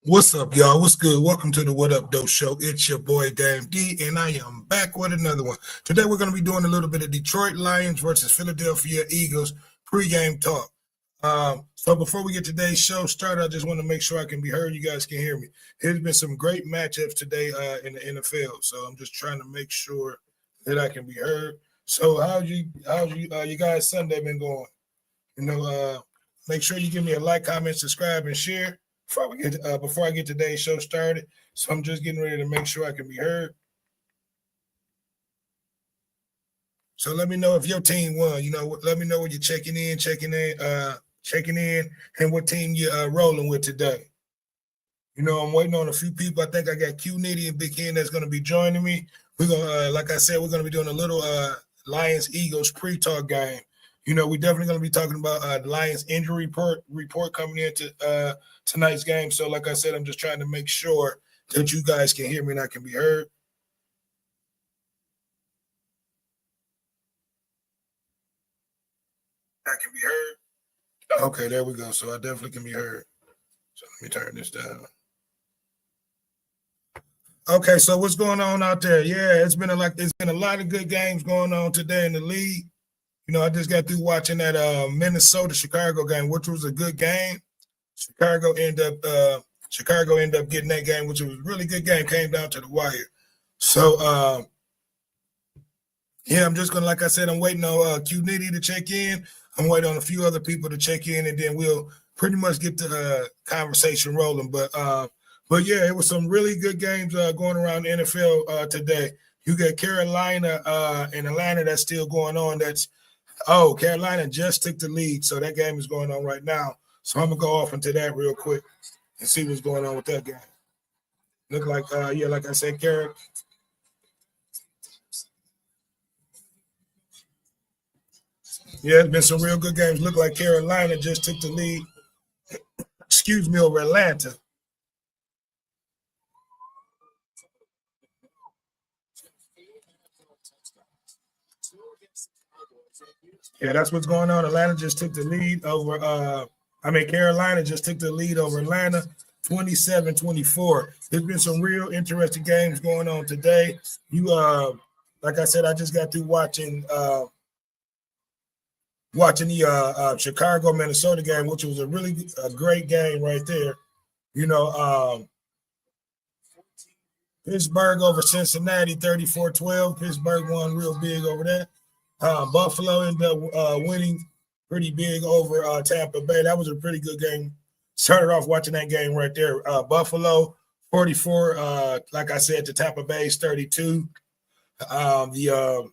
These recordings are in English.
What's up, y'all? What's good? Welcome to the What Up Doe Show. It's your boy Dame D, and I am back with another one. Today we're going to be doing a little bit of Detroit Lions versus Philadelphia Eagles pregame talk. So before we get today's show started, I just want to make sure I can be heard. You guys can hear me. There's been some great matchups today in the NFL, so I'm just trying to make sure that I can be heard. So how's you guys Sunday been going? Make sure you give me a like, comment, subscribe, and share before I get today's show started. So I'm just getting ready to make sure I can be heard. So let me know if your team won. Let me know when you're checking in, and what team you're rolling with today. I'm waiting on a few people. I think I got Q Nitty and Big Ken that's going to be joining me. We're gonna, like I said, we're going to be doing a little Lions Eagles pre-talk game. We're definitely going to be talking about the Lions injury report coming into tonight's game. So, like I said, I'm just trying to make sure that you guys can hear me and I can be heard. I can be heard. Okay, there we go. So I definitely can be heard. So let me turn this down. Okay, so what's going on out there? Yeah, it's been a lot of good games going on today in the league. I just got through watching that Minnesota-Chicago game, which was a good game. Chicago ended up getting that game, which was a really good game. Came down to the wire. So, I'm just gonna, like I said, I'm waiting on Q Nitty to check in. I'm waiting on a few other people to check in, and then we'll pretty much get the conversation rolling. But yeah, it was some really good games going around the NFL today. You got Carolina and Atlanta that's still going on. Carolina just took the lead, so that game is going on right now. So I'm gonna go off into that real quick and see what's going on with that game. Look like, like I said, Carolina. Yeah, it's been some real good games. Look like Carolina just took the lead. Over Atlanta. Yeah, that's what's going on. Atlanta just took the lead over Carolina just took the lead over Atlanta 27-24. There's been some real interesting games going on today. Like I said, I just got through watching the Chicago Minnesota game, which was a great game right there. Pittsburgh over Cincinnati 34-12. Pittsburgh won real big over that. Buffalo ended up winning pretty big over Tampa Bay. That was a pretty good game. Started off watching that game right there. Buffalo 44, like I said, to Tampa Bay's 32. All the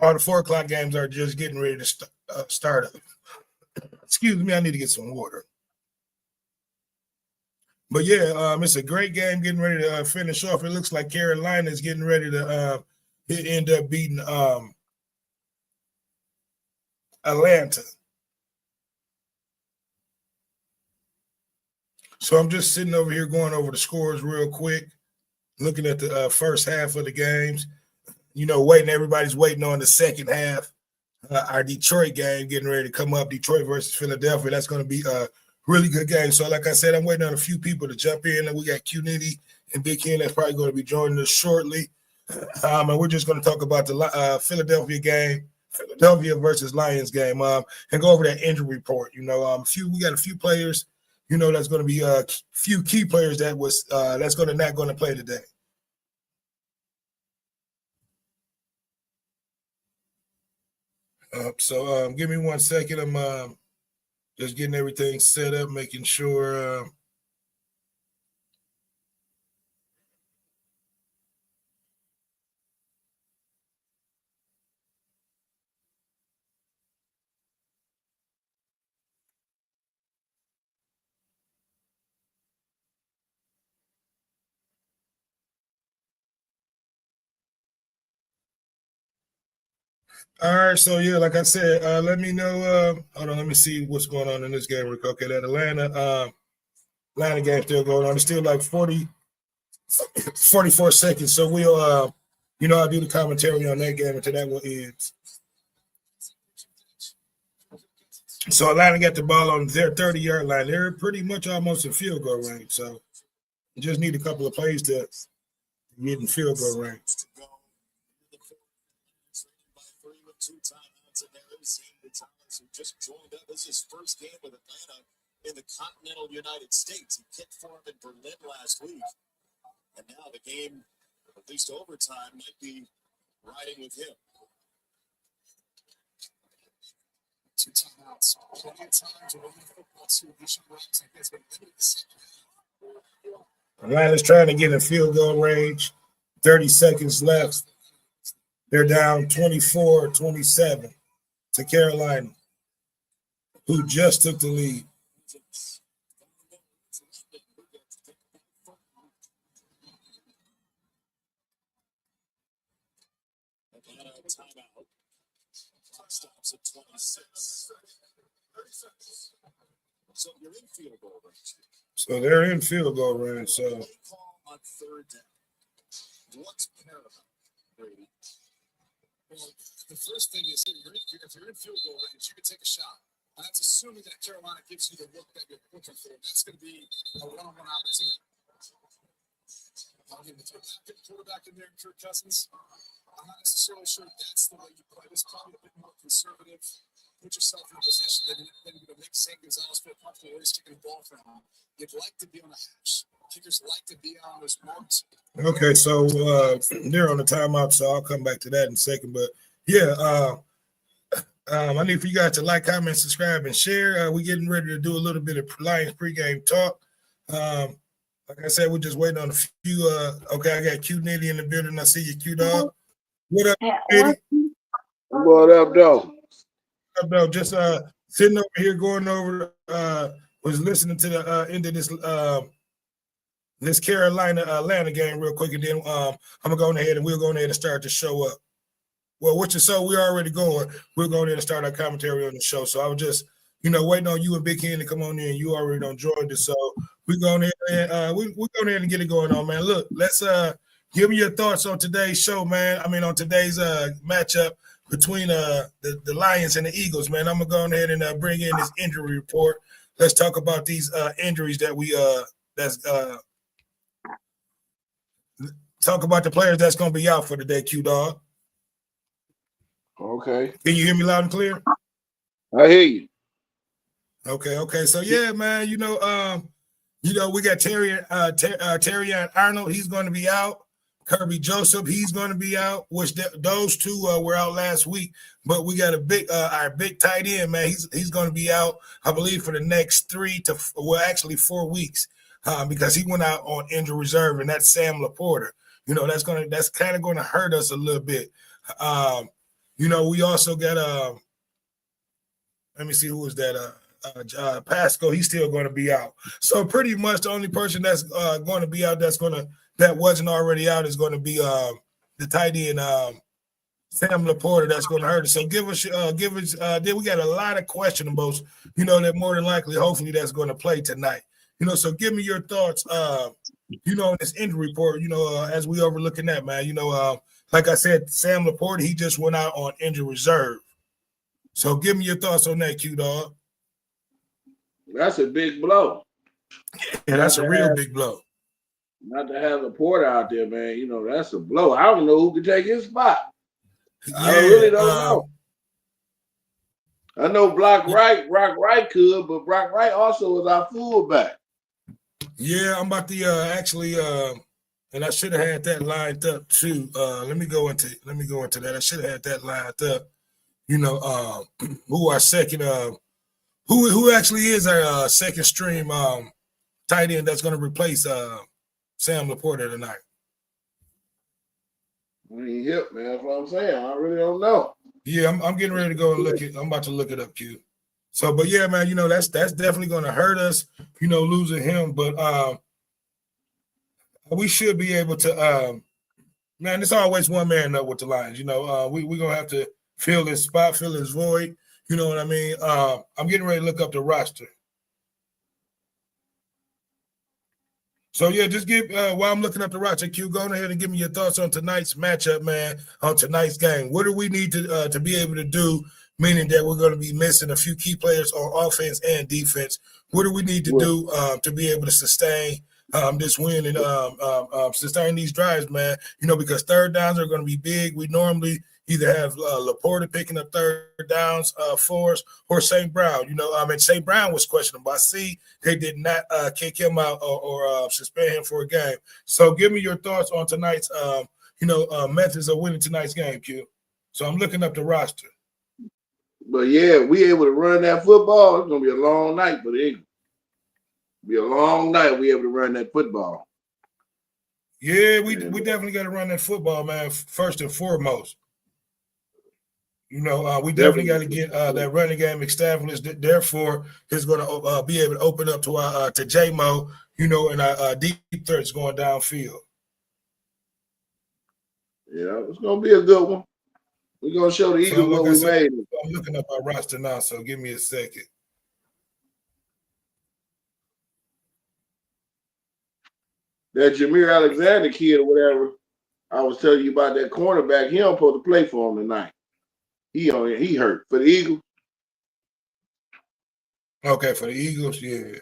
4:00 games are just getting ready to start up. Excuse me, I need to get some water. But yeah, it's a great game getting ready to finish off. It looks like Carolina is getting ready to end up beating Atlanta. So I'm just sitting over here going over the scores real quick, looking at the first half of the games. Everybody's waiting on the second half. Our Detroit game getting ready to come up. Detroit versus Philadelphia. That's going to be a really good game. So, like I said, I'm waiting on a few people to jump in. And we got Q Nitty and Big Ken that's probably going to be joining us shortly. And we're just going to talk about the Philadelphia game, Philadelphia versus Lions game, and go over that injury report. We got a few players, that's going to be a few key players that's not going to play today. So give me 1 second. I'm just getting everything set up, making sure. All right, so yeah, like I said, let me know. Hold on, let me see what's going on in this game. Okay, that Atlanta game still going on. It's still like 44 seconds. So we'll, I'll do the commentary on that game until that one ends. So Atlanta got the ball on their 30-yard line. They're pretty much almost in field goal range. So you just need a couple of plays to get in field goal range. Who just joined up. This is his first game with Atlanta in the continental United States. He kicked for him in Berlin last week. And now the game, at least overtime, might be riding with him. 2 timeouts. Plenty of time to win the football too. Bishop Rocks, I guess, been limited the second. Atlanta's trying to get in field goal range. 30 seconds left. They're down 24-27 to Carolina, who just took the lead. Atlanta timeout. Clock stops at 26. So you're in field goal range. So they're in field goal range. So Call on third down. What's paramount, Brady? Well, the first thing is if you're in field goal range, you can take a shot. And that's assuming that Carolina gives you the look that you're looking for. That's going to be a one-on-one opportunity. I'll give it to a quarterback in there, Kirk Cousins. I'm not necessarily sure that's the way you play. This probably a bit more conservative. Put yourself in a position that then you're going to make St. Gonzalez feel comfortable always kicking the ball from him. You'd like to be on the hash. Kickers like to be on those marks. okay, so they're on the timeout, so I'll come back to that in a second. But yeah, I need for you guys to like, comment, subscribe, and share. We're getting ready to do a little bit of Lions pregame talk. Like I said, we're just waiting on a few. Okay, I got Q Nitty in the building. I see you, Q Dog. What up, Nitty? What up, though? What up, though? Just sitting over here, going over. Was listening to the end of this Carolina Atlanta game real quick, and then I'm gonna go ahead and we'll go ahead and start the show up. Well, which is so we're already going. We're going in and start our commentary on the show. So I was just, waiting on you and Big Ken to come on in. You already don't join us, so we're going in and we're going in and get it going on, man. Look, let's give me your thoughts on today's show, man. I mean, on today's matchup between the Lions and the Eagles, man. I'm gonna go ahead and bring in this injury report. Let's talk about these injuries that we talk about the players that's gonna be out for today, Q Dog. Okay. Can you hear me loud and clear? I hear you. Okay. So yeah, man, we got Terrion Arnold, he's going to be out. Kirby Joseph, he's going to be out. Which those two were out last week, but we got our big tight end, man. He's going to be out, I believe, for the next 4 weeks, because he went out on injury reserve, and that's Sam Laporta. That's kind of going to hurt us a little bit. We also got let me see who was that. Pascal, he's still going to be out. So pretty much the only person that's going to be out that wasn't already out is going to be the tight end Sam Laporta. That's going to hurt us. So give us. Then we got a lot of questionables. That more than likely, hopefully, that's going to play tonight. So give me your thoughts. On this injury report. As we overlooking that, man. Like I said, Sam Laporta, he just went out on injury reserve. So give me your thoughts on that, Q Dog. That's a big blow. Yeah, that's a real big blow. Not to have Laporta out there, man. That's a blow. I don't know who can take his spot. Yeah, I really don't know. I know Brock Wright could, but Brock Wright also is our fullback. Yeah, I'm about to actually and I should have had that lined up too. Let me go into that. I should have had that lined up. Who our second who actually is our second stream tight end that's going to replace Sam Laporta tonight. He hip, man. That's what I'm saying. I really don't know. Yeah, I'm getting ready to go and look it. I'm about to look it up, Q. So, but yeah, man, that's definitely going to hurt us, losing him. But we should be able to. Man, it's always one man up with the Lions. We're gonna have to fill this spot, fill this void. You know what I mean? I'm getting ready to look up the roster. So, yeah, just while I'm looking up the roster, Q, go ahead and give me your thoughts on tonight's matchup, man, on tonight's game. What do we need to be able to do, meaning that we're going to be missing a few key players on offense and defense. What do we need to do to be able to sustain this win and sustain these drives, man? Because third downs are going to be big. We normally either have Laporta picking up third downs for us or St. Brown. St. Brown was questionable. I see they did not kick him out or suspend him for a game. So give me your thoughts on tonight's, methods of winning tonight's game, Q. So I'm looking up the roster. But yeah, we able to run that football. It's gonna be a long night for the Eagles. Be a long night. We able to run that football. Yeah, we definitely got to run that football, man. First and foremost, we definitely got to get that running game established. Therefore, it's going to be able to open up to J-Mo, and our deep threats going downfield. Yeah, it's gonna be a good one. We're gonna show the Eagles what we made. I'm looking up our roster now, so give me a second. That Jameer Alexander kid or whatever, I was telling you about that cornerback. He don't supposed to play for him tonight. He hurt for the Eagles. Okay, for the Eagles, yeah.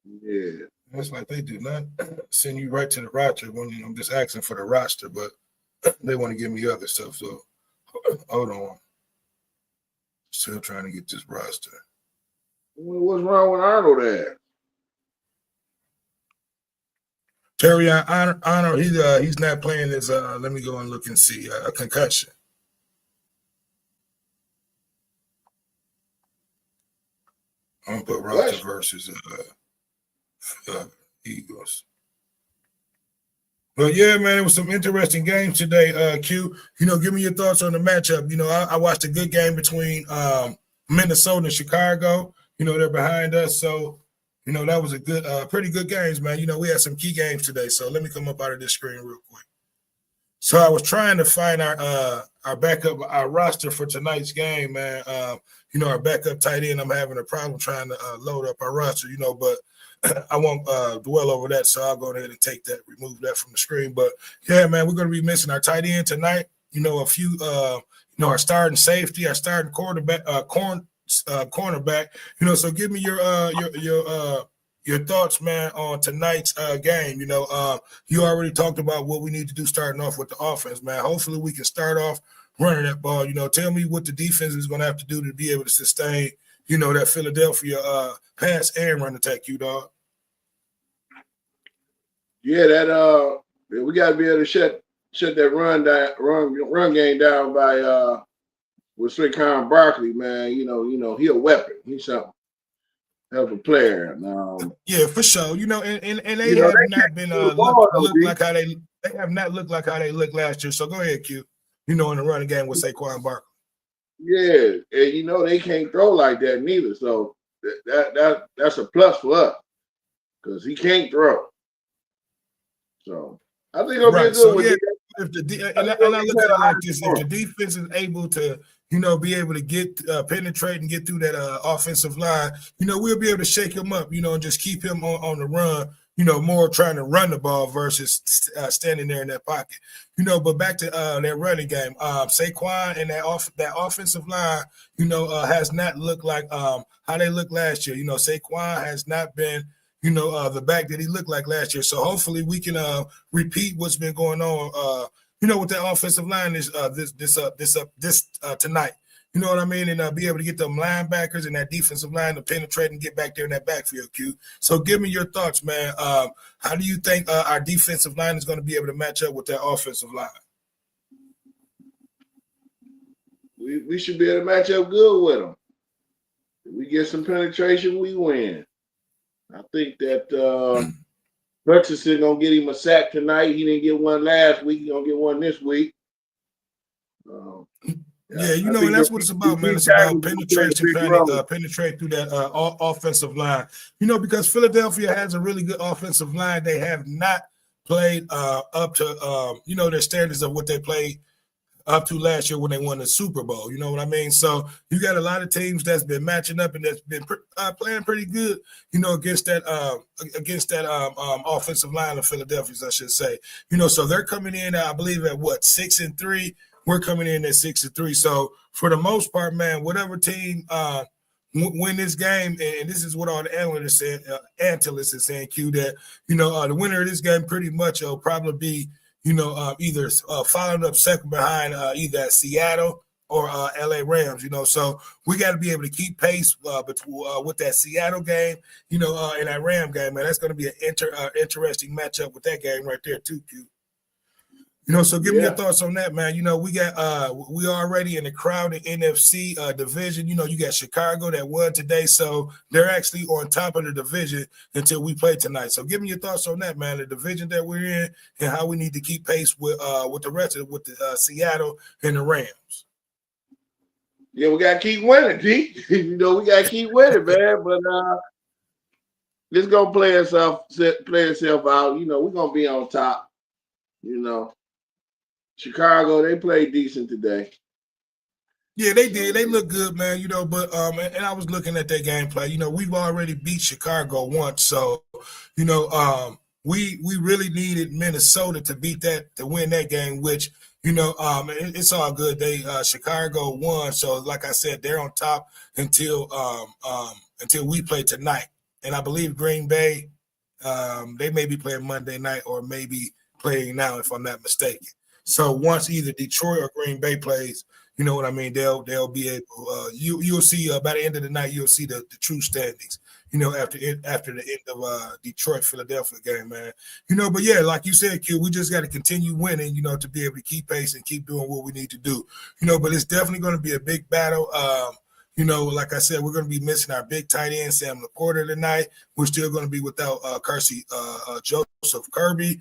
Yeah. That's like they do not send you right to the roster when I'm just asking for the roster, but they want to give me other stuff. So hold on. Still trying to get this roster. What's wrong with Arnold there? Terry Arnold, he's not playing his let me go and look and see a concussion. I'm gonna put roster versus Eagles. But yeah, man, it was some interesting games today. Q, give me your thoughts on the matchup. I watched a good game between Minnesota and Chicago. They're behind us, so that was a good, pretty good games, man. We had some key games today. So let me come up out of this screen real quick. So I was trying to find our backup, our roster for tonight's game, man. Our backup tight end, I'm having a problem trying to load up our roster, but I won't dwell over that. So I'll go ahead and remove that from the screen. But yeah, man, we're going to be missing our tight end tonight. A few, our starting safety, our starting quarterback, cornerback. So give me your thoughts, man, on tonight's game. You already talked about what we need to do starting off with the offense, man. Hopefully we can start off running that ball. Tell me what the defense is going to have to do to be able to sustain, that Philadelphia pass and run attack, dog. Yeah, we got to be able to shut that run game down by with Saquon Barkley, man. He a weapon. He's something. Hell of a player. Yeah, for sure. And they have not been look like how they have not looked like how they looked last year. So go ahead, Q. In the running game with Saquon Barkley. Yeah, and they can't throw like that neither. So that's a plus for us because he can't throw. So I think it'll be a good one. Yeah, I look at it like this: if the defense is able to, be able to get penetrate and get through that offensive line, we'll be able to shake him up, and just keep him on the run. More trying to run the ball versus standing there in that pocket. But back to that running game, Saquon and that offensive line, has not looked like how they looked last year. Saquon has not been, the back that he looked like last year. So hopefully we can repeat what's been going on, with that offensive line this tonight. You know what I mean? And be able to get them linebackers and that defensive line to penetrate and get back there in that backfield, Q. So give me your thoughts, man. How do you think our defensive line is going to be able to match up with that offensive line? We should be able to match up good with them. If we get some penetration, we win. I think that Hutchinson going to get him a sack tonight. He didn't get one last week. He's going to get one this week. Yeah, and that's what it's about, man. It's about penetration, penetrate through that offensive line. Because Philadelphia has a really good offensive line. They have not played up to, their standards of what they played up to last year when they won the Super Bowl. You know what I mean? So you got a lot of teams that's been matching up and that's been playing pretty good, against that offensive line of Philadelphia, I should say. So they're coming in, I believe, at 6-3. we're coming in at 6-3. So for the most part, man, whatever team win this game, and this is what all the analysts are saying, Q, that the winner of this game pretty much will probably be either following up second behind either Seattle or LA Rams. So we got to be able to keep pace with that Seattle game, and that Ram game, man. That's going to be an interesting matchup with that game right there too, Q. So give me your thoughts on that, man. We already in the crowded NFC division. You got Chicago that won today, so they're actually on top of the division until we play tonight. So give me your thoughts on that, man. The division that we're in and how we need to keep pace with the rest of the Seattle and the Rams. Yeah, we gotta keep winning, G. We gotta keep winning, man. But it's gonna play itself out. We're gonna be on top. Chicago, they played decent today. Yeah, they did. They look good, man. But and I was looking at their gameplay. We've already beat Chicago once, so we really needed Minnesota to beat that to win that game, which it's all good. They Chicago won, so like I said, they're on top until we play tonight. And I believe Green Bay, they may be playing Monday night or maybe playing now, if I'm not mistaken. So once either Detroit or Green Bay plays, you know what I mean, they'll be able. You'll see by the end of the night, you'll see the true standings. After the end of Detroit Philadelphia game, man. But yeah, like you said, Q, we just got to continue winning, to be able to keep pace and keep doing what we need to do. But it's definitely going to be a big battle. Like I said, we're going to be missing our big tight end, Sam Laporta, tonight. We're still going to be without Joseph Kirby,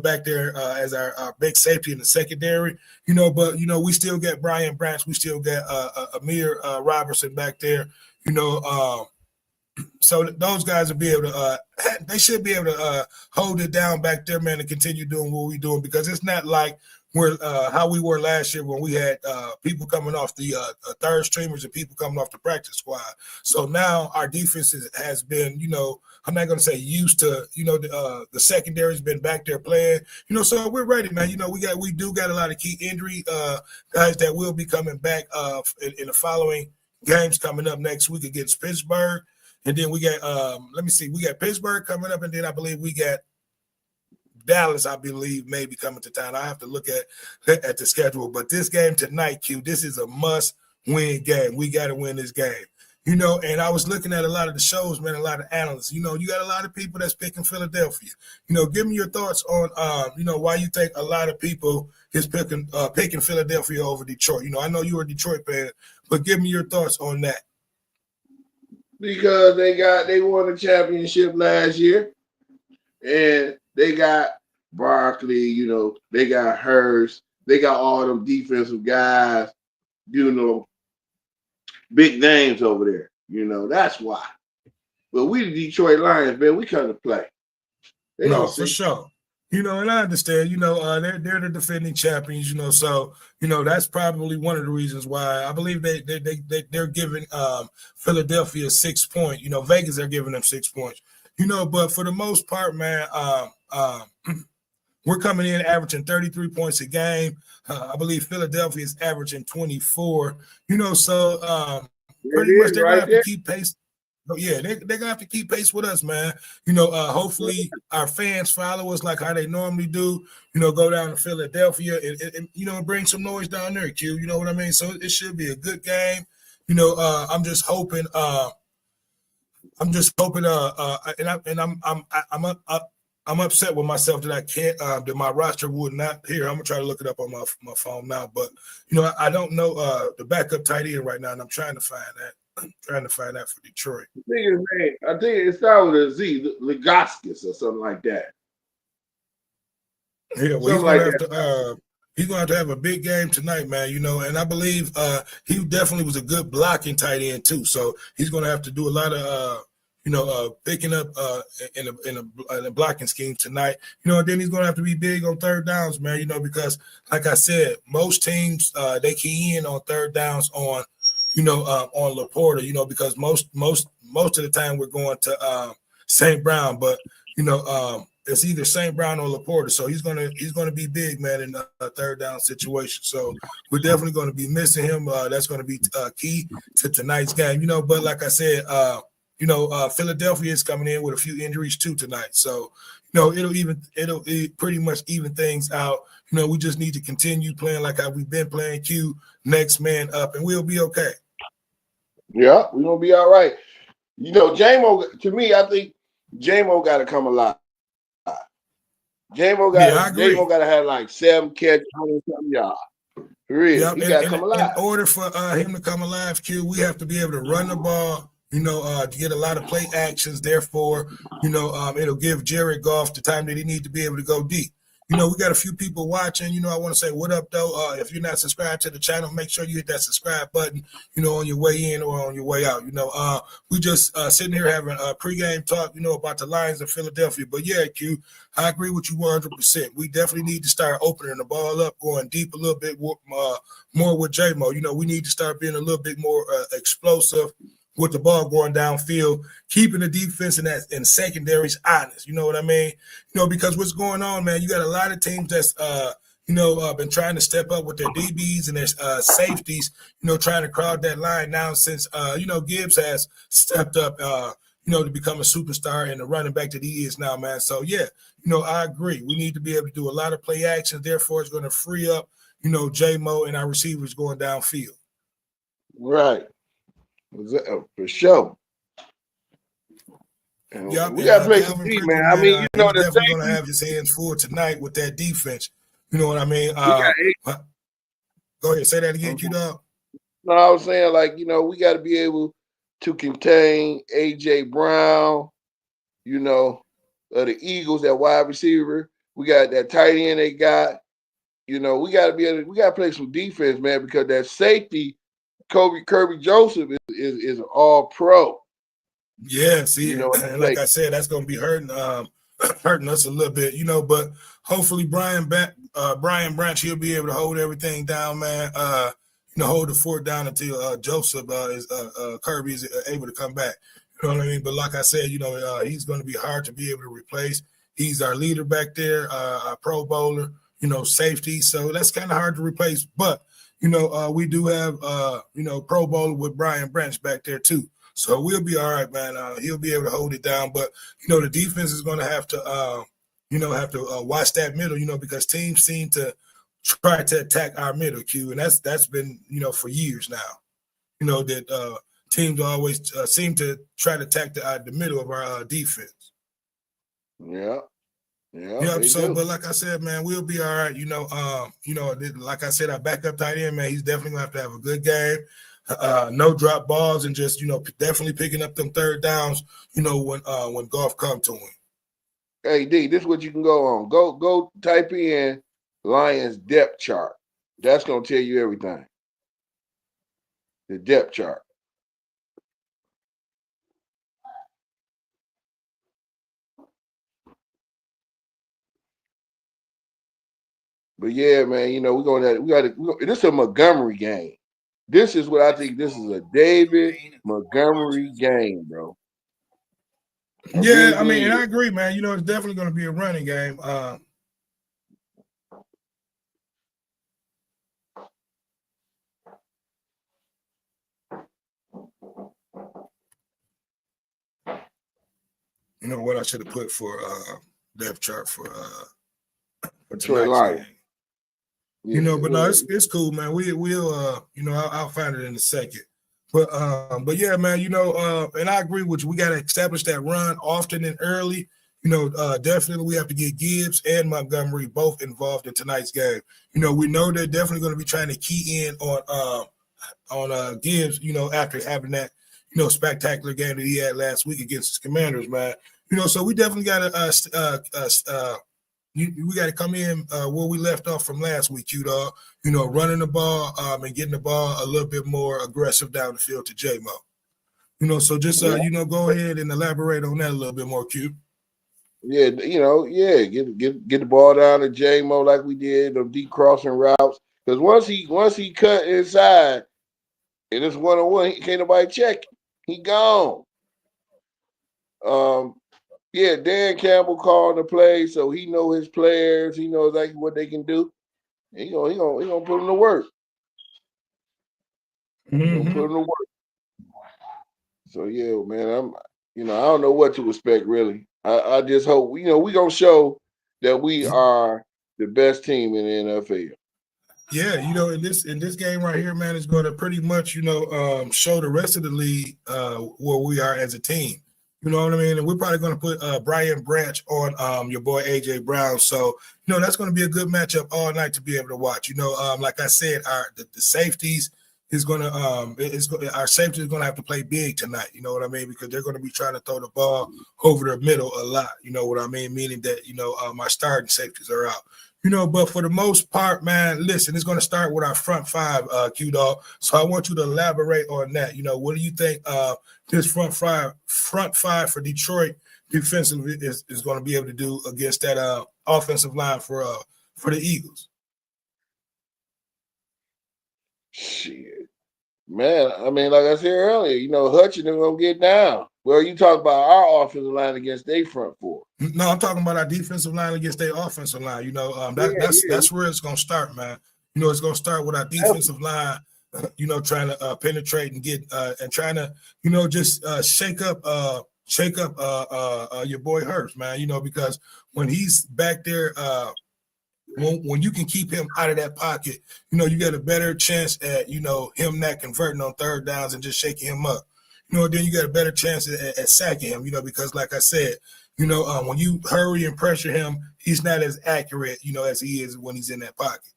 back there as our big safety in the secondary. But, we still got Brian Branch. We still got Amir Robertson back there, So those guys will be able to they should be able to hold it down back there, man, and continue doing what we're doing, because it's not like we're how we were last year when we had people coming off the third streamers and people coming off the practice squad. So now our defense has been, I'm not going to say used to, the secondary's been back there playing, so we're ready, man. We do got a lot of key injury guys that will be coming back in the following games coming up next week against Pittsburgh. And then we got, we got Pittsburgh coming up, and then I believe we got Dallas, I believe, may be coming to town. I have to look at the schedule. But this game tonight, Q, this is a must-win game. We got to win this game. And I was looking at a lot of the shows, man, a lot of analysts. You got a lot of people that's picking Philadelphia. Give me your thoughts on, why you think a lot of people is picking Philadelphia over Detroit. I know you're a Detroit fan, but give me your thoughts on that. Because they won a championship last year, and they got Barkley, they got Hurst, they got all them defensive guys, big names over there. That's why. But we the Detroit Lions, man, we come to play. For sure. And I understand, they're the defending champions, so, that's probably one of the reasons why I believe they're giving Philadelphia 6 points. Vegas are giving them 6 points, but for the most part, man, we're coming in averaging 33 points a game. I believe Philadelphia is averaging 24, so pretty much they're going to have to keep pace. Yeah, they're going to have to keep pace with us, man. Hopefully our fans follow us like how they normally do, go down to Philadelphia and bring some noise down there, Q. You know what I mean? So it should be a good game. I'm just hoping I'm upset with myself that I can't that my roster would not here. I'm gonna try to look it up on my phone now, but I don't know the backup tight end right now, and I'm trying to find that. For Detroit. I think it started with a Z, Legoskis or something like that. Yeah, well, he's gonna have to have a big game tonight, man. And I believe he definitely was a good blocking tight end too. So he's gonna have to do a lot of picking up in a blocking scheme tonight. And then he's gonna have to be big on third downs, man. Because like I said, most teams they key in on third downs on Laporta, because most of the time we're going to St. Brown, but it's either St. Brown or Laporta. So he's gonna be big, man, in a third down situation. So we're definitely going to be missing him. That's going to be key to tonight's game. But like I said, Philadelphia is coming in with a few injuries too tonight. So it'll pretty much even things out. We just need to continue playing like how we've been playing. Q, next man up, and we'll be okay. Yeah, we're gonna be all right. J-Mo, to me, I think J-Mo got to come alive. J-Mo got to have like 7 catch, 100-something yards. Really, yep. He got to come alive. In order for him to come alive, Q, we have to be able to run the ball. To get a lot of play actions. Therefore, it'll give Jared Goff the time that he needs to be able to go deep. We got a few people watching. I want to say what up, though. If you're not subscribed to the channel, make sure you hit that subscribe button, on your way in or on your way out. We just sitting here having a pregame talk, about the Lions of Philadelphia. But, yeah, Q, I agree with you 100%. We definitely need to start opening the ball up, going deep a little bit more with J-Mo. We need to start being a little bit more explosive with the ball going downfield, keeping the defense and secondaries honest. You know what I mean? Because what's going on, man, you got a lot of teams that's, been trying to step up with their DBs and their safeties, trying to crowd that line now since, Gibbs has stepped up, to become a superstar and the running back that he is now, man. So, yeah, I agree. We need to be able to do a lot of play action. Therefore, it's going to free up, J-Mo and our receivers going downfield. Right. For sure. Yep, we got to play some deep, man. I mean, he's definitely going to have his hands full tonight with that defense. You know what I mean? Go ahead, say that again, Q-Dog. No, I was saying, we got to be able to contain A.J. Brown, the Eagles, that wide receiver. We got that tight end they got. We got to play some defense, man, because that safety, Kirby Joseph is an all-pro. Yeah, see, like I said, that's going to be hurting us a little bit, but hopefully Brian Branch, he'll be able to hold everything down, man, hold the fort down until Joseph Kirby is able to come back. You know what I mean? But like I said, he's going to be hard to be able to replace. He's our leader back there, our Pro Bowler, safety. So that's kind of hard to replace, but we do have, Pro Bowler with Brian Branch back there too. So we'll be all right, man. He'll be able to hold it down. But, the defense is going to have to, watch that middle, because teams seem to try to attack our middle, Q. And that's been, for years now, that teams always seem to try to attack the middle of our defense. Yeah. Yeah, so, but like I said, man, we'll be all right. Like I said, our backup tight end, man, he's definitely going to have a good game. No drop balls and just, definitely picking up them third downs, when Goff come to him. Hey, D, this is what you can go on. Go type in Lions depth chart. That's going to tell you everything. The depth chart. But yeah, man, we got to. This is a Montgomery game. This is what I think. This is a David Montgomery game, bro. Yeah, and I agree, man. It's definitely going to be a running game. You know what I should have put for depth chart for tonight's game. Yeah, but no, it's cool, man. We'll I'll find it in a second. But yeah, man, and I agree with you. We got to establish that run often and early. Definitely we have to get Gibbs and Montgomery both involved in tonight's game. We know they're definitely going to be trying to key in on Gibbs, after having that, spectacular game that he had last week against his Commanders, man. So we definitely got to we got to come in where we left off from last week, Q-Dog, running the ball and getting the ball a little bit more aggressive down the field to J-Mo. So just, go ahead and elaborate on that a little bit more, Q. Yeah, get the ball down to J-Mo like we did, the deep crossing routes. Because once he cut inside and it's one-on-one, can't nobody check it. He gone. Dan Campbell called the play, so he know his players. He knows exactly what they can do. He gonna put them to work. He gonna put them to work. So yeah, man, I don't know what to expect really. I just hope we gonna show that we are the best team in the NFL. Yeah, in this game right here, man, is going to pretty much, show the rest of the league where we are as a team. You know what I mean? And we're probably going to put Brian Branch on your boy AJ Brown. So, that's going to be a good matchup all night to be able to watch. Like I said, the safeties is going to our safety is going to have to play big tonight. You know what I mean? Because they're going to be trying to throw the ball over the middle a lot. You know what I mean? Meaning that my starting safeties are out. But for the most part, man, listen, it's going to start with our front five, Q-Dog. So I want you to elaborate on that. What do you think this front five for Detroit defensively is going to be able to do against that offensive line for the Eagles? Shit. Man, I mean, like I said earlier, Hutchinson going to get down. Well, you talk about our offensive line against their front four. No, I'm talking about our defensive line against their offensive line. That's where it's going to start, man. It's going to start with our defensive line, trying to penetrate and get and trying to, just shake up your boy Hurts, man. Because when he's back there, when you can keep him out of that pocket, you get a better chance at him not converting on third downs and just shaking him up. Then you got a better chance at sacking him, because like I said, when you hurry and pressure him, he's not as accurate, as he is when he's in that pocket.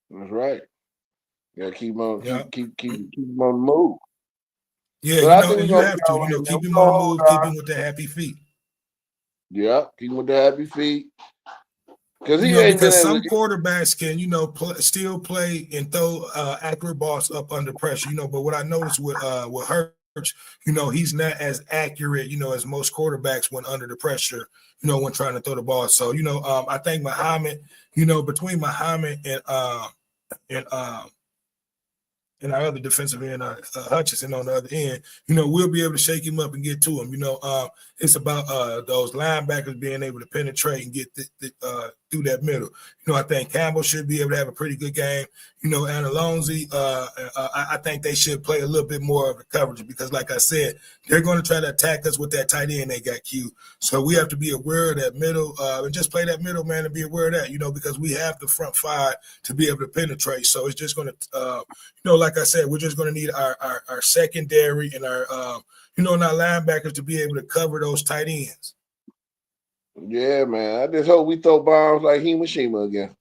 That's right. You gotta keep him on, keep him on the move. Yeah, you have to, keep him on the move, keep him with the happy feet. Yeah, keep him with the happy feet. Because some quarterbacks can, still play and throw accurate balls up under pressure, but what I noticed with Hurts, he's not as accurate, as most quarterbacks when under the pressure, when trying to throw the ball. So, I think Muhammad, between Muhammad and our other defensive end, Hutchinson on the other end, we'll be able to shake him up and get to him. It's about those linebackers being able to penetrate and get through that middle. I think Campbell should be able to have a pretty good game. And Alonzi, I think they should play a little bit more of the coverage because, like I said, they're going to try to attack us with that tight end they got, Q. So we have to be aware of that middle and just play that middle, man, and be aware of that, because we have the front five to be able to penetrate. So it's just going to, like I said, we're just going to need our secondary and our, and our linebackers to be able to cover those tight ends. Yeah, man. I just hope we throw bombs like Hiroshima again.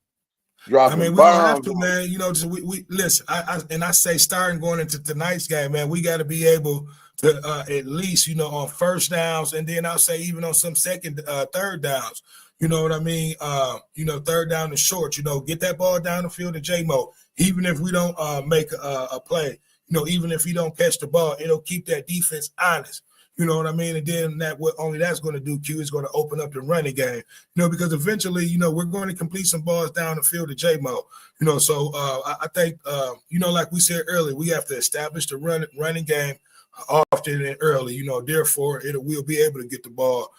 I mean, we don't have to, man. We listen. I say starting going into tonight's game, man. We got to be able to at least, on first downs, and then I'll say even on some third downs. You know what I mean? Third down and short. Get that ball down the field to J-Mo. Even if we don't make a play, even if he don't catch the ball, it'll keep that defense honest. You know what I mean? And then what that's going to do, Q, is going to open up the running game, because eventually, we're going to complete some balls down the field to J-Mo, so I think, like we said earlier, we have to establish the running game often and early, therefore we'll be able to get the ball,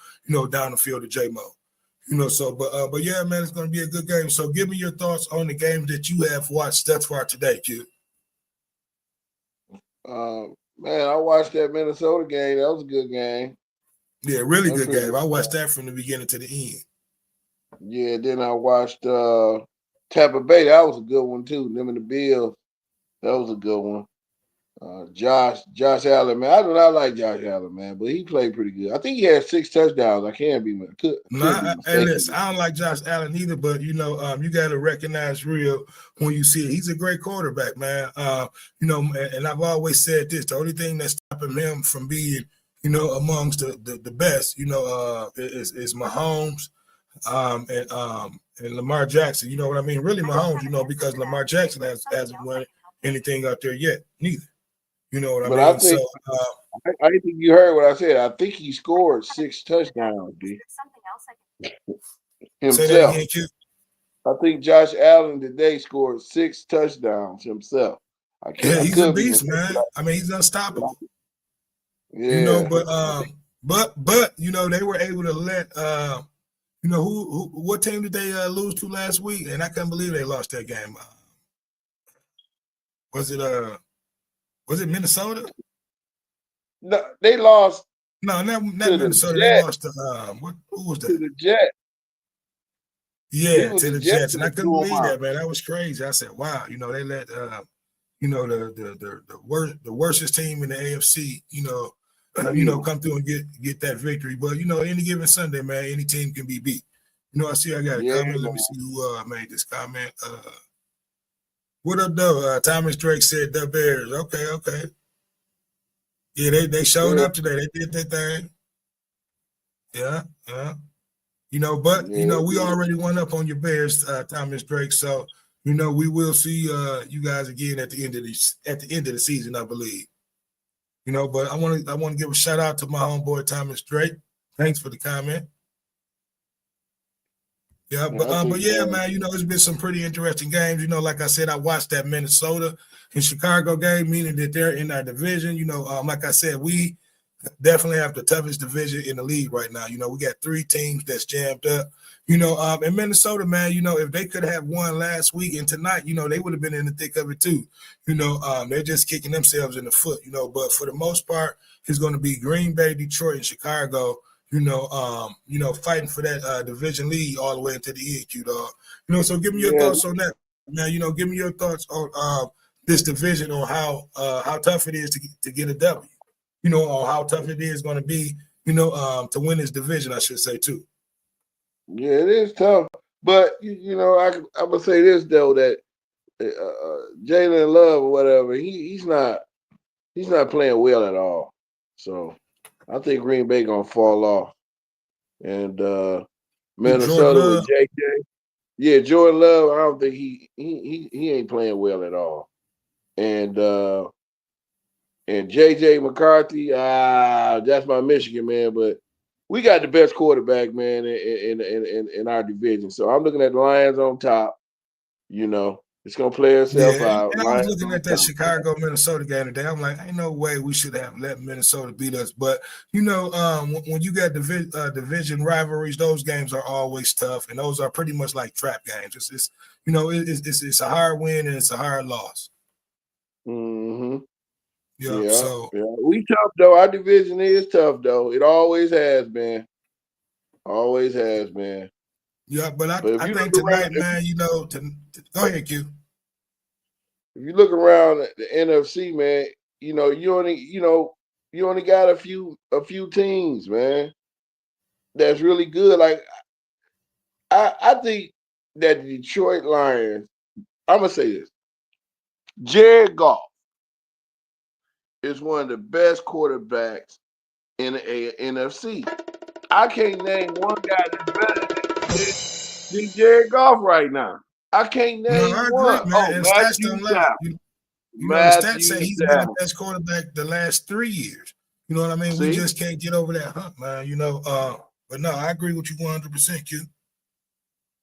down the field to J-Mo, but yeah, man, it's going to be a good game. So give me your thoughts on the game that you have watched thus far today, Q. Man, I watched that Minnesota game. That was a good game. Yeah, really good game. I watched that from the beginning to the end. Yeah, then I watched Tampa Bay. That was a good one too. Them and the Bills. That was a good one. Josh Allen, man. I do not like Josh Allen, man, but he played pretty good. I think he had 6 touchdowns. I can't be hey, listen, I don't like Josh Allen either, but you got to recognize real when you see it. He's a great quarterback, man. And I've always said this: the only thing that's stopping him from being, amongst the best, is Mahomes, and Lamar Jackson. You know what I mean? Really, Mahomes, because Lamar Jackson hasn't won anything out there yet, neither. You know what I mean? I think, I think you heard what I said. I think he scored 6 touchdowns, D. Himself. I think Josh Allen today scored 6 touchdowns himself. He's a beast, man. I mean, he's unstoppable. Yeah. But But you know, they were able to let you know what team did they lose to last week? And I couldn't believe they lost that game. Was it Minnesota? No, they lost No, not to the Minnesota. They Jets. lost to who was To that? the Jets. Yeah, Was to the the Jets Jets. And I that couldn't threw 'em believe out. that, man. That was crazy. I said, wow, you know, they let you know, the worstest team in the AFC, you know, come through and get that victory. But you know, any given Sunday, man, any team can be beat. You know, I see I got a Yeah, comment. Let man. me see who made this comment. What up, though? Thomas Drake said the Bears. Okay, okay. Yeah, they showed Yeah, up today. They did their thing. Yeah, yeah. You know, but you yeah. know, we already went up on your Bears, Thomas Drake. So, you know, we will see you guys again at the end of the season, I believe. You know, but I want to give a shout out to my homeboy Thomas Drake. Thanks for the comment. Yeah, I but think yeah, man, you know, it's been some pretty interesting games. You know, like I said, I watched that Minnesota and Chicago game, meaning that they're in our division. You know, like I said, we definitely have the toughest division in the league right now. You know, we got 3 teams that's jammed up. You know, in Minnesota, man, you know, if they could have won last week and tonight, you know, they would have been in the thick of it too. You know, they're just kicking themselves in the foot, you know, but for the most part, it's going to be Green Bay, Detroit, and Chicago, you know, fighting for that division lead all the way into the EQ, dog. You know, so give me your yeah, thoughts on that. Now, you know, give me your thoughts on this division, on how tough it is to get a W. You know, on how tough it is going to be, you know, to win this division, I should say too. yeah, it is tough. But you know, I'm gonna say this though, that Jalen Love or whatever, he's not playing well at all. So I think Green Bay gonna fall off. And Jordan Minnesota with Love, JJ. Yeah, Jordan Love, I don't think he ain't playing well at all. And JJ McCarthy, that's my Michigan man, but we got the best quarterback, man, in our division. So I'm looking at the Lions on top. You know, it's gonna play itself yeah. out. And I was Lions looking on at that top. Chicago Minnesota game today. I'm like, ain't no way we should have let Minnesota beat us. But you know, when you got division rivalries, those games are always tough, and those are pretty much like trap games. It's you know, it's a hard win and it's a hard loss. Mm-hmm. Yeah. Yeah, So yeah. We tough though. Our division is tough though. It always has been. Always has been. yeah, but But if I you look think around, tonight, man, you know, go ahead, Q. if you look around at the NFC, man, you know, you only got a few teams, man, that's really good. Like I think that the Detroit Lions, I'm gonna say this. Jared Goff is one of the best quarterbacks in the NFC. I can't name one guy that's better than Jared Goff right now. I can't No, name I agree, one. man. Oh, And stats Matthew don't lie. Stafford. You know, the stats Matthew say he's been the Stafford. best quarterback the last 3 years. You know what I mean? We See? just can't get over that hump, man. You know, but no, I agree with you 100%, Q.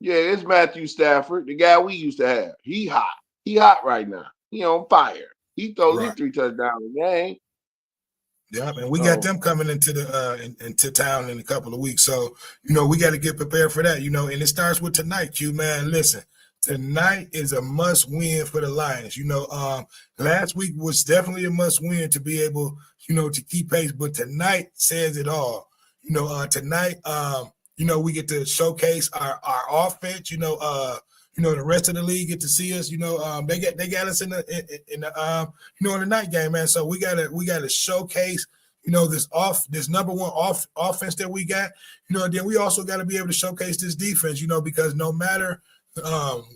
Yeah, it's Matthew Stafford, the guy we used to have. He hot. He hot right now. He on fire. He throw at least Right. 3 touchdowns a game. Yeah, and we got So them coming into into town in a couple of weeks. So, you know, we got to get prepared for that, you know, and it starts with tonight, Q, man. Listen, tonight is a must win for the Lions. You know, last week was definitely a must win to be able, you know, to keep pace, but tonight says it all. You know, tonight, you know, we get to showcase our offense, you know, the rest of the league get to see us. You know, they got us in the you know, in the night game, man. So we gotta showcase, you know, this number one offense that we got. You know, and then we also got to be able to showcase this defense. You know, because no matter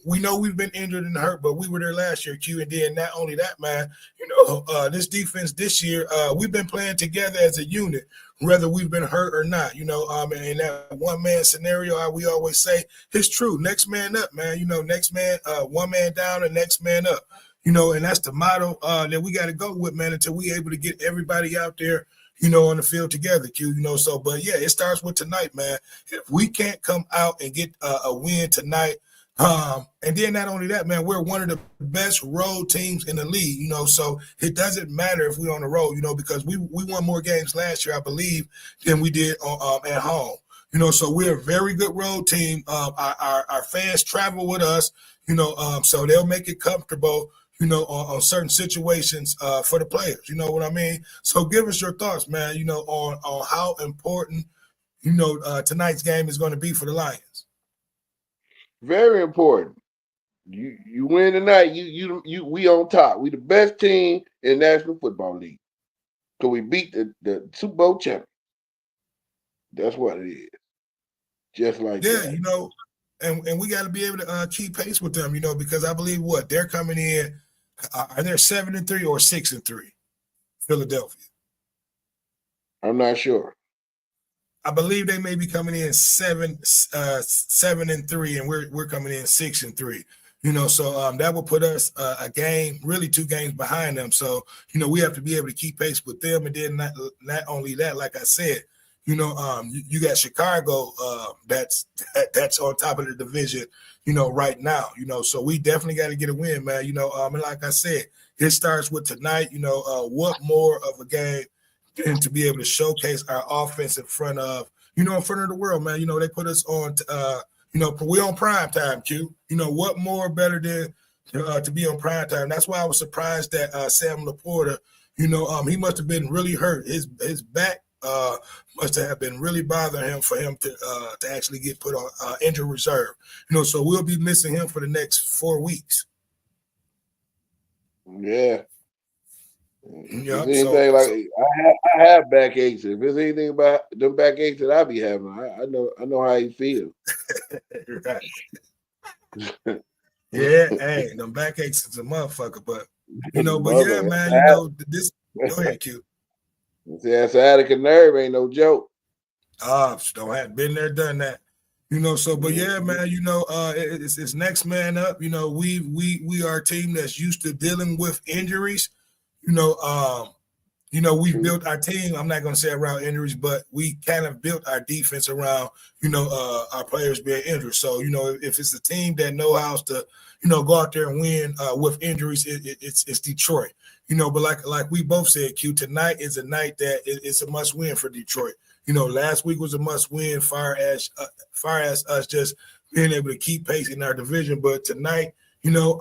we know we've been injured and hurt, but we were there last year, Q. And then not only that, man, you know, this defense this year, we've been playing together as a unit, whether we've been hurt or not. You know, and that one man scenario, how we always say, it's true. Next man up, man. You know, next man, one man down and next man up. You know, and that's the motto that we got to go with, man, until we able to get everybody out there, you know, on the field together, Q. You know, so, but yeah, it starts with tonight, man. If we can't come out and get a win tonight, And then not only that, man, we're one of the best road teams in the league, you know, so it doesn't matter if we're on the road, you know, because we won more games last year, I believe, than we did at home. You know, so we're a very good road team. Our fans travel with us, you know, so they'll make it comfortable, you know, on certain situations for the players. You know what I mean? So give us your thoughts, man, you know, on how important, you know, tonight's game is going to be for the Lions. Very important. You win tonight. We on top. We the best team in National Football League. So we beat the Super Bowl champion. That's what it is. Just like that. You know, and we got to be able to keep pace with them, you know, because I believe what they're coming in. Are they 7-3 or 6-3? Philadelphia. I'm not sure. I believe they may be coming in 7-3, and we're coming in 6-3. You know, so that will put us a game, really 2 games behind them. So, you know, we have to be able to keep pace with them. And then not only that, like I said, you know, you got Chicago that's on top of the division, you know, right now. You know, so we definitely got to get a win, man. You know, and like I said, it starts with tonight. You know, what more of a game than to be able to showcase our offense in front of the world, man. You know, they put us on. You know, we're on prime time, Q. You know, what more better than to be on prime time? That's why I was surprised that Sam Laporta, you know, he must have been really hurt. His back must have been really bothering him for him to actually get put on injured reserve. You know, so we'll be missing him for the next 4 weeks. Yeah. Yeah. Anything like I have backaches. If there's anything about them backaches that I be having, I know how you feel. Right. Yeah, hey, them backaches is a motherfucker, but you know, but yeah, man, you know, this. Go ahead, Q. That sciatica nerve ain't no joke. Don't have been there, done that. You know, so but yeah, man, you know, it's next man up. You know, we are a team that's used to dealing with injuries. You know, we've built our team. I'm not going to say around injuries, but we kind of built our defense around, you know, our players being injured. So, you know, if it's a team that knows how to, you know, go out there and win with injuries, it's Detroit. You know, but like we both said, Q, tonight is a night that it's a must win for Detroit. You know, last week was a must win, far as us just being able to keep pace in our division. But tonight, you know,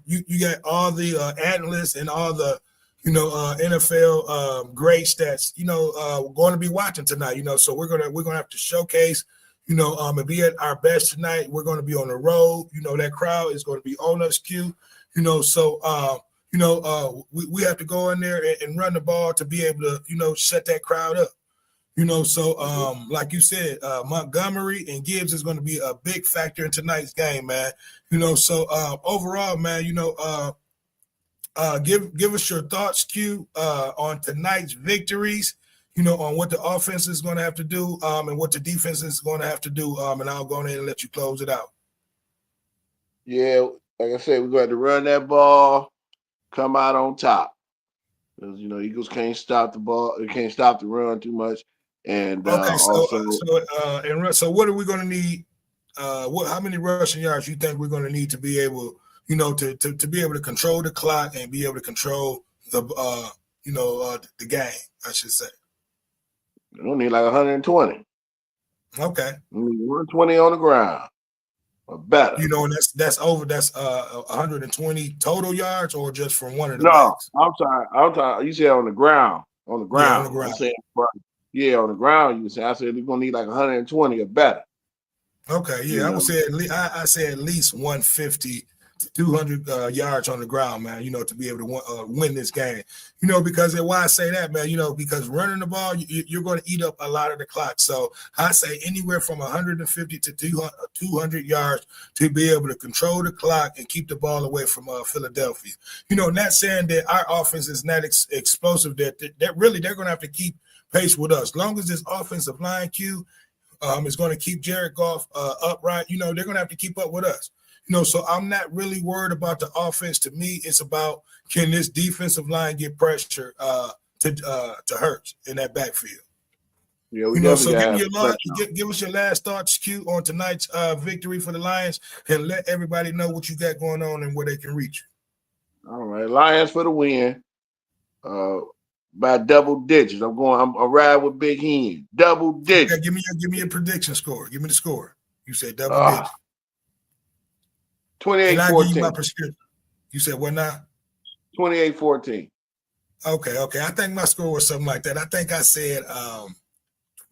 you got all the analysts and all the, you know, NFL greats that's, you know, going to be watching tonight. You know, so we're gonna have to showcase, you know, and be at our best tonight. We're going to be on the road. You know, that crowd is going to be on us, Q. You know, so you know, we have to go in there and run the ball to be able to, you know, shut that crowd up. You know, so like you said, Montgomery and Gibbs is going to be a big factor in tonight's game, man. You know, so overall, man, you know, give us your thoughts, Q, on tonight's victories. You know, on what the offense is going to have to do, and what the defense is going to have to do. And I'll go ahead and let you close it out. Yeah, like I said, we're going to have to run that ball, come out on top. Because, you know, Eagles can't stop the ball. They can't stop the run too much. And okay, so what are we going to need? How many rushing yards you think we're going to need to be able, you know, to be able to control the clock and be able to control the, you know, the game, I should say. We don't need like 120. Okay. We need 120 on the ground or better. You know, and that's 120 total yards or just from one of the backs? I'm sorry. You said on the ground. On the ground. Yeah, on the ground. I'm saying, yeah, on the ground. You said. I said we're gonna need like 120 or better. Okay, yeah, I would say I say at least 150 to 200 yards on the ground, man. You know, to be able to win this game. You know, because why I say that, man. You know, because running the ball, you're going to eat up a lot of the clock. So I say anywhere from 150 to 200 yards to be able to control the clock and keep the ball away from Philadelphia. You know, not saying that our offense is not explosive. That really they're going to have to keep pace with us. As long as this offensive line, Q, is going to keep Jared Goff upright. You know, they're going to have to keep up with us. You know, so I'm not really worried about the offense. To me, it's about can this defensive line get pressure to Hurts in that backfield. Yeah, we You know, so definitely give got me to your have last, pressure. give us your last thoughts, Q, on tonight's victory for the Lions, and let everybody know what you got going on and where they can reach you. All right, Lions for the win. By double digits. I'm riding with Big Hen. Double digits. Okay, give me a prediction score. Give me the score. You said double Uh, digits. And I'll give you my 28-14. prescription. You said what now? 28-14. Okay. I think my score was something like that. I think I said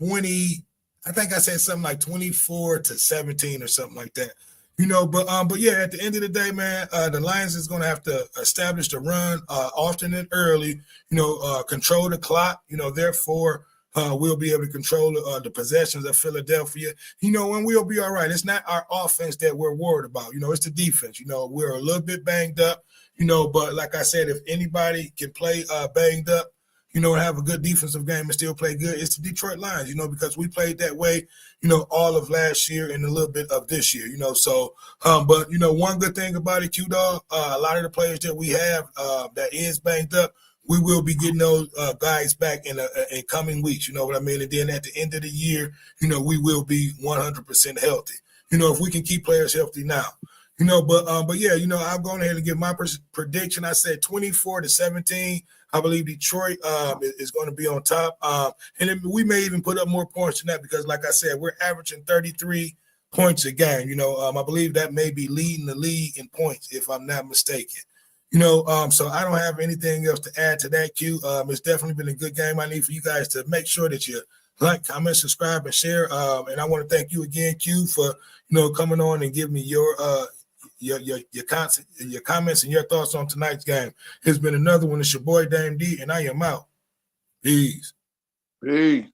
20. I think I said something like 24-17 or something like that. You know, but yeah, at the end of the day, man, the Lions is going to have to establish the run often and early. You know, control the clock. You know, therefore, we'll be able to control the possessions of Philadelphia. You know, and we'll be all right. It's not our offense that we're worried about. You know, it's the defense. You know, we're a little bit banged up. You know, but like I said, if anybody can play banged up, you know, and have a good defensive game and still play good, it's the Detroit Lions, you know, because we played that way, you know, all of last year and a little bit of this year, you know. So, but, you know, one good thing about it, Q-Dog, a lot of the players that we have that is banged up, we will be getting those guys back in coming weeks, you know what I mean? And then at the end of the year, you know, we will be 100% healthy. You know, if we can keep players healthy now. You know, but yeah, you know, I'm going ahead and give my prediction. I said 24-17. I believe Detroit is going to be on top. And then we may even put up more points than that because, like I said, we're averaging 33 points a game. You know, I believe that may be leading the league in points, if I'm not mistaken. You know, so I don't have anything else to add to that, Q. It's definitely been a good game. I need for you guys to make sure that you like, comment, subscribe, and share. And I want to thank you again, Q, for, you know, coming on and giving me your comments and your thoughts on tonight's game. It's been another one. It's your boy Dame D, and I am out. Peace. Peace.